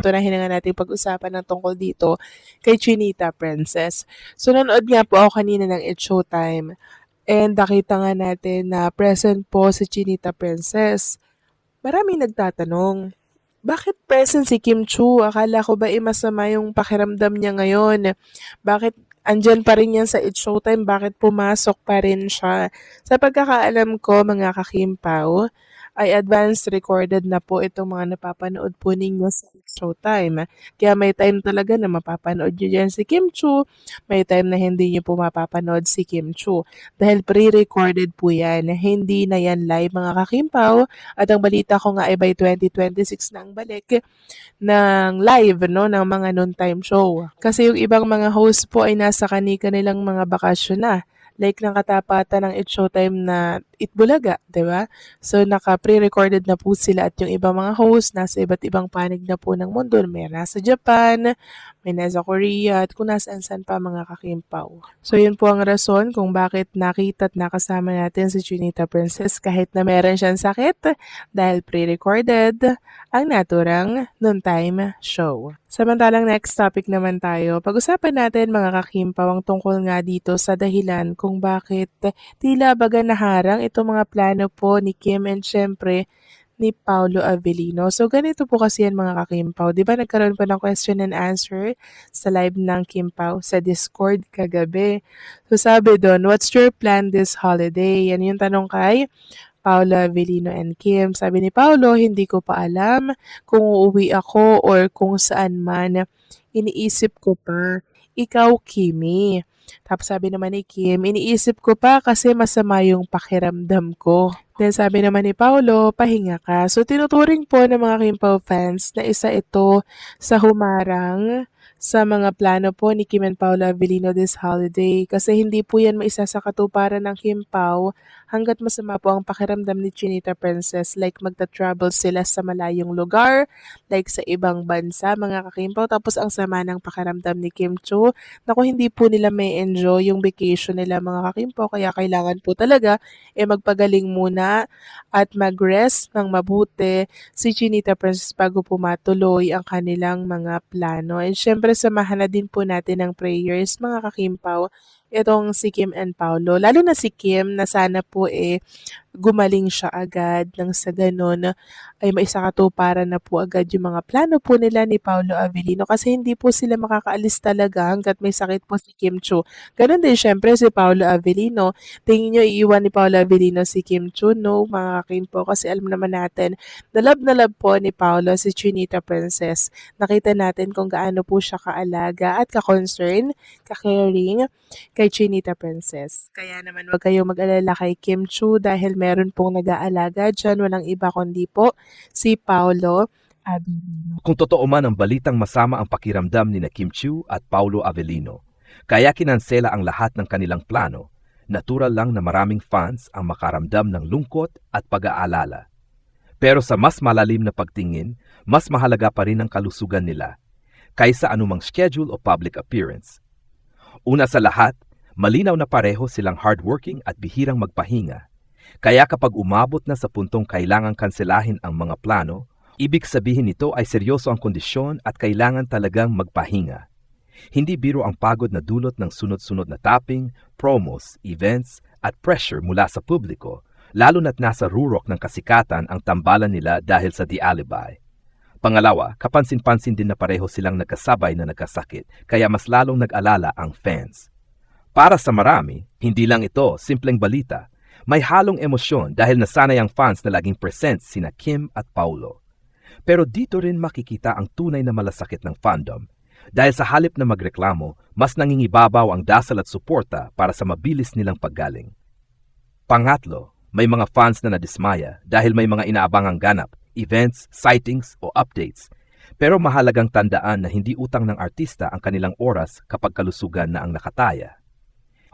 unahin na nga natin pag-usapan ng tungkol dito kay Chinita Princess. So nanood nga po ako kanina ng It's Showtime and nakita nga natin na present po si Chinita Princess. Maraming nagtatanong, bakit present si Kim Chu? Akala ko ba masama yung pakiramdam niya ngayon? Bakit andyan pa rin yan sa It's Showtime? Bakit pumasok pa rin siya? Sa pagkakaalam ko, mga kakimpaw, ay advanced recorded na po itong mga napapanood po ninyo sa It's Showtime. Kaya may time talaga na mapapanood nyo dyan si Kim Chu, may time na hindi nyo po mapapanood si Kim Chu. Dahil pre-recorded po yan, hindi na yan live mga kakimpaw. At ang balita ko nga ay by 2026 na ang balik ng live no ng mga noontime show. Kasi yung ibang mga host po ay nasa kanilang mga bakasyon na. Like ng katapatan ng It's Showtime na Itbulaga, di ba? So naka-pre-recorded na po sila at yung ibang mga host nasa iba't ibang panig na po ng mundo. May nasa Japan, may nasa Korea, at kung nasaan-saan pa mga kakimpaw. So yun po ang rason kung bakit nakita at nakasama natin si Chinita Princess kahit na meron siyang sakit dahil pre-recorded ang naturang noontime show. Samantalang next topic naman tayo, pag-usapan natin mga kakimpaw ang tungkol nga dito sa dahilan kung bakit tila baga naharang itong mga plano po ni Kim and syempre ni Paolo Avellino. So ganito po kasi yan mga kakimpaw. Di ba nagkaroon pa ng question and answer sa live ng Kimpaw sa Discord kagabi. So sabi doon, what's your plan this holiday? Yan yung tanong kay Paolo Avellino and Kim. Sabi ni Paolo, hindi ko pa alam kung uuwi ako or kung saan man. Iniisip ko pa. Ikaw, Kimi. Tapos sabi naman ni Kim, iniisip ko pa kasi masama yung pakiramdam ko. Then sabi naman ni Paolo, pahinga ka. So tinuturing po ng mga Kimpaw fans na isa ito sa humarang sa mga plano po ni Kim and Paolo Avellino this holiday kasi hindi po yan maisa sa katuparan ng Kimpaw hanggat masama po ang pakiramdam ni Chinita Princess like magta-travel sila sa malayong lugar like sa ibang bansa mga kakimpaw tapos ang sama ng pakiramdam ni Kim Chu naku hindi po nila may enjoy yung vacation nila mga kakimpaw kaya kailangan po talaga magpagaling muna at mag-rest ng mabuti si Chinita Princess bago po matuloy ang kanilang mga plano. And syempre samahan na din po natin ng prayers mga kakimpaw itong si Kim and Paolo. Lalo na si Kim na sana po gumaling siya agad nang sa ganun ay maisakatuparan na po agad yung mga plano po nila ni Paolo Avellino kasi hindi po sila makakaalis talaga hanggat may sakit po si Kim Chu. Ganun din syempre si Paolo Avellino. Tingin nyo iiwan ni Paolo Avellino si Kim Chu? No, mga kakim po kasi alam naman natin na love po ni Paolo si Chinita Princess. Nakita natin kung gaano po siya kaalaga at ka-concern, ka-caring kay Chinita Princess. Kaya naman wag kayong mag-alala kay Kim Chu dahil meron pong nag-aalaga dyan, walang iba kundi po si Paolo Avellino. Kung totoo man ang balitang masama ang pakiramdam ni Kim Chu at Paolo Avellino, kaya kinansela ang lahat ng kanilang plano, natural lang na maraming fans ang makaramdam ng lungkot at pag-aalala. Pero sa mas malalim na pagtingin, mas mahalaga pa rin ang kalusugan nila kaysa anumang schedule o public appearance. Una sa lahat, malinaw na pareho silang hardworking at bihirang magpahinga. Kaya kapag umabot na sa puntong kailangang kanselahin ang mga plano, ibig sabihin nito ay seryoso ang kondisyon at kailangan talagang magpahinga. Hindi biro ang pagod na dulot ng sunod-sunod na tapping, promos, events at pressure mula sa publiko, lalo na't nasa rurok ng kasikatan ang tambalan nila dahil sa The Alibi. Pangalawa, kapansin-pansin din na pareho silang nagkasabay na nagkasakit, kaya mas lalong nag-alala ang fans. Para sa marami, hindi lang ito simpleng balita. May halong emosyon dahil nasanay ang fans na laging present sina Kim at Paolo. Pero dito rin makikita ang tunay na malasakit ng fandom. Dahil sa halip na magreklamo, mas nangingibabaw ang dasal at suporta para sa mabilis nilang paggaling. Pangatlo, may mga fans na nadismaya dahil may mga inaabangang ganap, events, sightings o updates. Pero mahalagang tandaan na hindi utang ng artista ang kanilang oras kapag kalusugan na ang nakataya.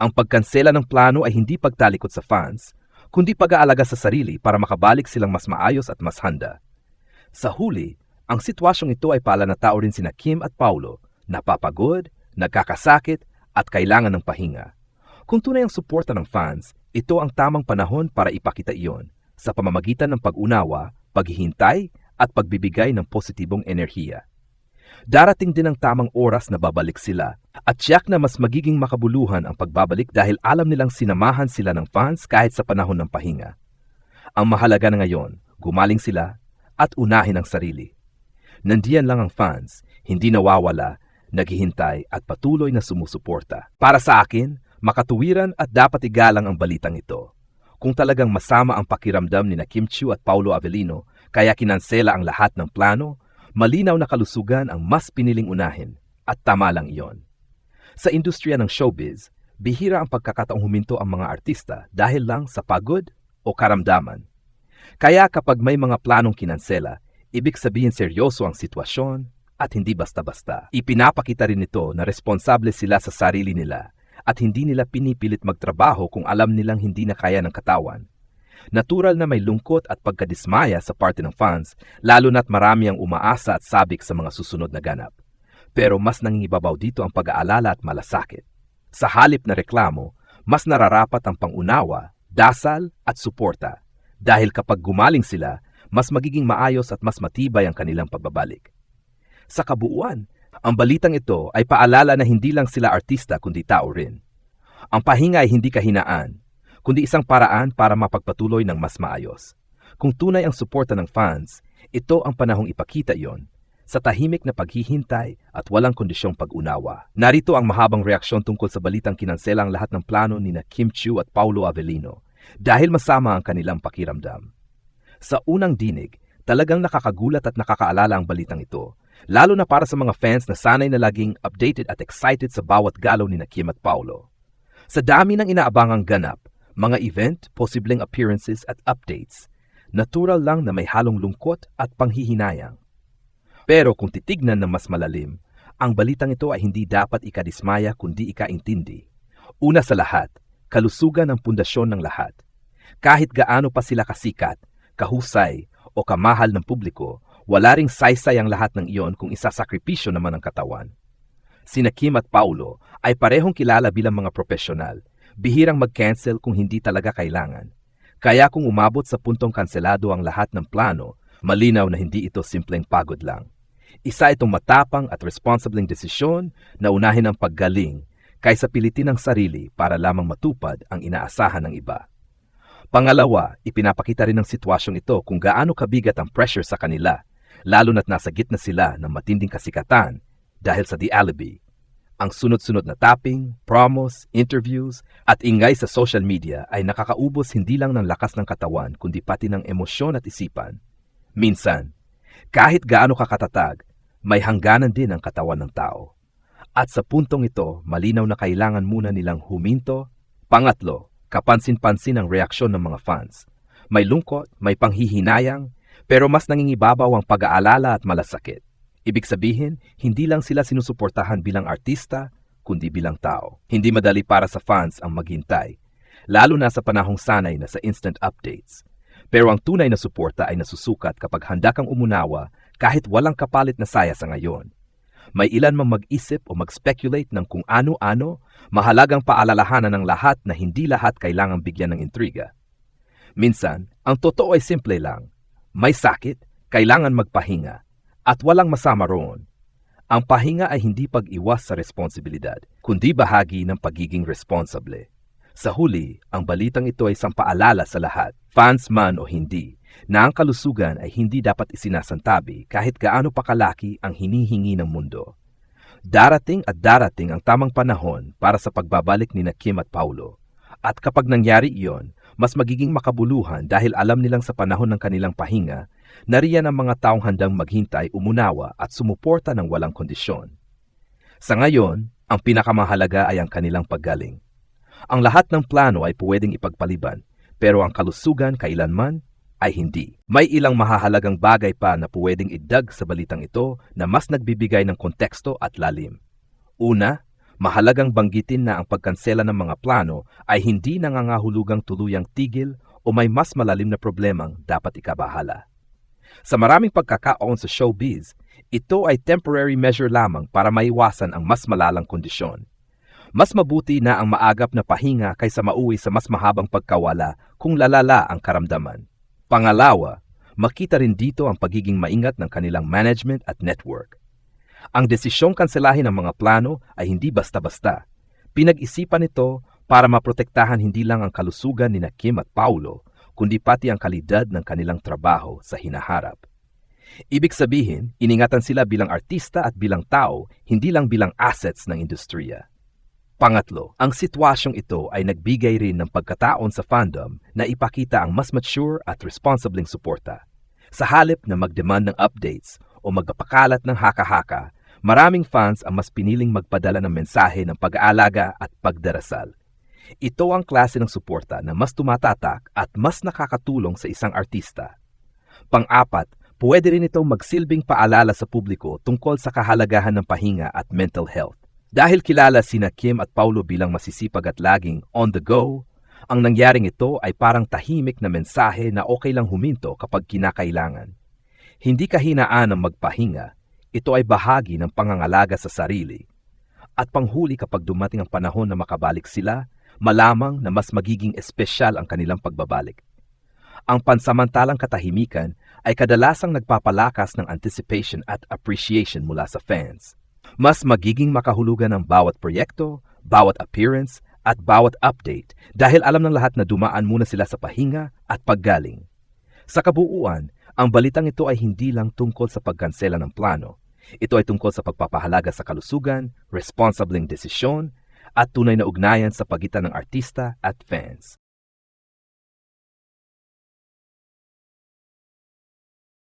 Ang pagkansela ng plano ay hindi pagtalikod sa fans, kundi pag-aalaga sa sarili para makabalik silang mas maayos at mas handa. Sa huli, ang sitwasyong ito ay palanatao rin sina Kim at Paolo, napapagod, nagkakasakit at kailangan ng pahinga. Kung tunay ang suporta ng fans, ito ang tamang panahon para ipakita iyon sa pamamagitan ng pag-unawa, paghihintay at pagbibigay ng positibong enerhiya. Darating din ang tamang oras na babalik sila at tiyak na mas magiging makabuluhan ang pagbabalik dahil alam nilang sinamahan sila ng fans kahit sa panahon ng pahinga. Ang mahalaga na ngayon, gumaling sila at unahin ang sarili. Nandiyan lang ang fans, hindi nawawala, naghihintay at patuloy na sumusuporta. Para sa akin, makatuwiran at dapat igalang ang balitang ito. Kung talagang masama ang pakiramdam ni Kim Chiu at Paulo Avellino kaya kinansela ang lahat ng plano, malinaw na kalusugan ang mas piniling unahin at tama lang iyon. Sa industriya ng showbiz, bihira ang pagkakataong huminto ang mga artista dahil lang sa pagod o karamdaman. Kaya kapag may mga planong kinansela, ibig sabihin seryoso ang sitwasyon at hindi basta-basta. Ipinapakita rin nito na responsable sila sa sarili nila at hindi nila pinipilit magtrabaho kung alam nilang hindi na kaya ng katawan. Natural na may lungkot at pagkadismaya sa parte ng fans, lalo na't marami ang umaasa at sabik sa mga susunod na ganap. Pero mas nangingibabaw dito ang pag-aalala at malasakit. Sa halip na reklamo, mas nararapat ang pangunawa, dasal at suporta. Dahil kapag gumaling sila, mas magiging maayos at mas matibay ang kanilang pagbabalik. Sa kabuuan, ang balitang ito ay paalala na hindi lang sila artista kundi tao rin. Ang pahinga ay hindi kahinaan, kundi isang paraan para mapagpatuloy ng mas maayos. Kung tunay ang suporta ng fans, ito ang panahong ipakita iyon sa tahimik na paghihintay at walang kondisyong pag-unawa. Narito ang mahabang reaksyon tungkol sa balitang kinansela ang lahat ng plano ni Kim Chiu at Paulo Avellino dahil masama ang kanilang pakiramdam. Sa unang dinig, talagang nakakagulat at nakakaalala ang balitang ito, lalo na para sa mga fans na sanay na laging updated at excited sa bawat galaw ni Kim at Paulo. Sa dami ng inaabangang ganap, mga event, posibleng appearances at updates, natural lang na may halong lungkot at panghihinayang. Pero kung titignan ng mas malalim, ang balitang ito ay hindi dapat ikadismaya kundi ikaintindi. Una sa lahat, kalusugan ang pundasyon ng lahat. Kahit gaano pa sila kasikat, kahusay o kamahal ng publiko, wala ring saysay ang lahat ng iyon kung isasakripisyo naman ang katawan. Sina Kim at Paulo ay parehong kilala bilang mga profesional, bihirang mag-cancel kung hindi talaga kailangan. Kaya kung umabot sa puntong kanselado ang lahat ng plano, malinaw na hindi ito simpleng pagod lang. Isa itong matapang at responsibleng desisyon na unahin ang paggaling kaysa pilitin ang sarili para lamang matupad ang inaasahan ng iba. Pangalawa, ipinapakita rin ng sitwasyong ito kung gaano kabigat ang pressure sa kanila, lalo na't nasa gitna sila ng matinding kasikatan dahil sa The Alibi. Ang sunod-sunod na tapping, promos, interviews at ingay sa social media ay nakakaubos hindi lang ng lakas ng katawan kundi pati ng emosyon at isipan. Minsan, kahit gaano kakatatag, may hangganan din ang katawan ng tao. At sa puntong ito, malinaw na kailangan muna nilang huminto. Pangatlo, kapansin-pansin ang reaksyon ng mga fans. May lungkot, may panghihinayang, pero mas nangingibabaw ang pag-aalala at malasakit. Ibig sabihin, hindi lang sila sinusuportahan bilang artista, kundi bilang tao. Hindi madali para sa fans ang maghintay, lalo na sa panahong sanay na sa instant updates. Pero ang tunay na suporta ay nasusukat kapag handa kang umunawa kahit walang kapalit na saya sa ngayon. May ilan mang mag-isip o mag-speculate ng kung ano-ano, mahalagang paalalahanan ng lahat na hindi lahat kailangang bigyan ng intriga. Minsan, ang totoo ay simple lang. May sakit, kailangan magpahinga, at walang masama roon. Ang pahinga ay hindi pag-iwas sa responsibilidad, kundi bahagi ng pagiging responsable. Sa huli, ang balitang ito ay isang paalala sa lahat, fans man o hindi, na ang kalusugan ay hindi dapat isinasantabi kahit gaano pa kalaki ang hinihingi ng mundo. Darating ang tamang panahon para sa pagbabalik ni Kim at Paulo. At kapag nangyari iyon, mas magiging makabuluhan dahil alam nilang sa panahon ng kanilang pahinga, nariyan ang mga taong handang maghintay, umunawa at sumuporta ng walang kondisyon. Sa ngayon, ang pinakamahalaga ay ang kanilang paggaling. Ang lahat ng plano ay pwedeng ipagpaliban, pero ang kalusugan kailanman ay hindi. May ilang mahahalagang bagay pa na pwedeng idag sa balitang ito na mas nagbibigay ng konteksto at lalim. Una, mahalagang banggitin na ang pagkansela ng mga plano ay hindi nangangahulugang tuluyang tigil o may mas malalim na problemang dapat ikabahala. Sa maraming pagkakaon sa showbiz, ito ay temporary measure lamang para maiwasan ang mas malalang kondisyon. Mas mabuti na ang maagap na pahinga kaysa mauwi sa mas mahabang pagkawala kung lalala ang karamdaman. Pangalawa, makita rin dito ang pagiging maingat ng kanilang management at network. Ang desisyong kanselahin ang mga plano ay hindi basta-basta. Pinag-isipan ito para maprotektahan hindi lang ang kalusugan ni Kim at Paulo, kundi pati ang kalidad ng kanilang trabaho sa hinaharap. Ibig sabihin, iningatan sila bilang artista at bilang tao, hindi lang bilang assets ng industriya. Pangatlo, ang sitwasyong ito ay nagbigay rin ng pagkataon sa fandom na ipakita ang mas mature at responsibleng suporta. Sa halip na mag-demand ng updates o magpapakalat ng haka-haka, maraming fans ang mas piniling magpadala ng mensahe ng pag-aalaga at pagdarasal. Ito ang klase ng suporta na mas tumatatak at mas nakakatulong sa isang artista. Pang-apat, pwede rin itong magsilbing paalala sa publiko tungkol sa kahalagahan ng pahinga at mental health. Dahil kilala sina Kim at Paulo bilang masisipag at laging on the go, ang nangyaring ito ay parang tahimik na mensahe na okay lang huminto kapag kinakailangan. Hindi kahinaan ang magpahinga, ito ay bahagi ng pangangalaga sa sarili. At panghuli kapag dumating ang panahon na makabalik sila, malamang na mas magiging espesyal ang kanilang pagbabalik. Ang pansamantalang katahimikan ay kadalasang nagpapalakas ng anticipation at appreciation mula sa fans. Mas magiging makahulugan ang bawat proyekto, bawat appearance, at bawat update dahil alam ng lahat na dumaan muna sila sa pahinga at paggaling. Sa kabuuan, ang balitang ito ay hindi lang tungkol sa pagkansela ng plano. Ito ay tungkol sa pagpapahalaga sa kalusugan, responsibleng desisyon, at tunay na ugnayan sa pagitan ng artista at fans.